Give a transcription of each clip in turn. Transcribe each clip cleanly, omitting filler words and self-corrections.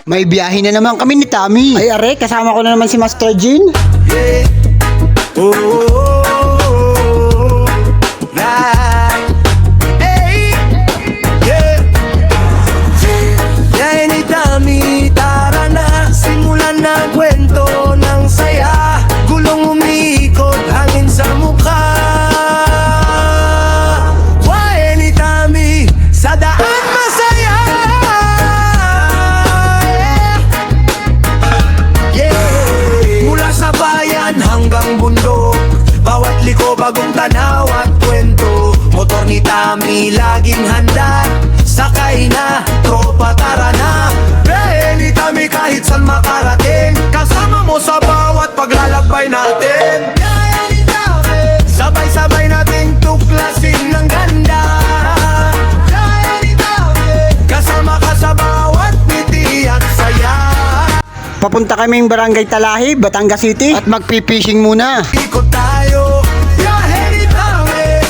May biyahe na naman kami ni Tommy. Ay are, kasama ko na naman si Master Jean. Yeah. Oh, oh, oh, oh. Right. Hey. Yeah. Yain ni Tommy, tara na. Simulan na kwento ng saya. Gulong umiikot, hangin sa mukha. Yain ni Tommy, sa daan masaya. Mula sa bayan hanggang bundok, bawat liko bagong tanaw at kwento. Motor ni Tommy laging handa, sakay na, tropa tara na. Biyahe ni Tommy kahit saan makarating, kasama mo sa bawat paglalakbay natin. Biyahe ni Tommy, sabay-sabay nating tuklasin ng ganda. Biyahe ni Tommy, kasama ka sa bawat ngiti at saya. Papunta kaming Barangay Talahib, Batangas City at magpipishing muna. Ikot tayo, biyahe ni Tommy,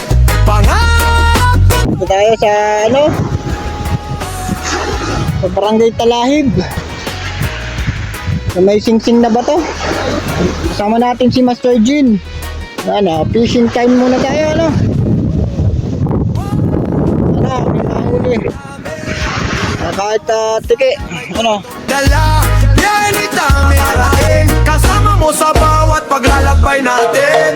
pangarap. Ito tayo sa sa Barangay Talahib. Sa may sing-sing na bato. Kasama natin si Master Jean. Fishing time muna tayo, may mahuli. Kahit tiki, Dala, biyahe ni Tommy, kasama mo sa bawat paglalakbay natin.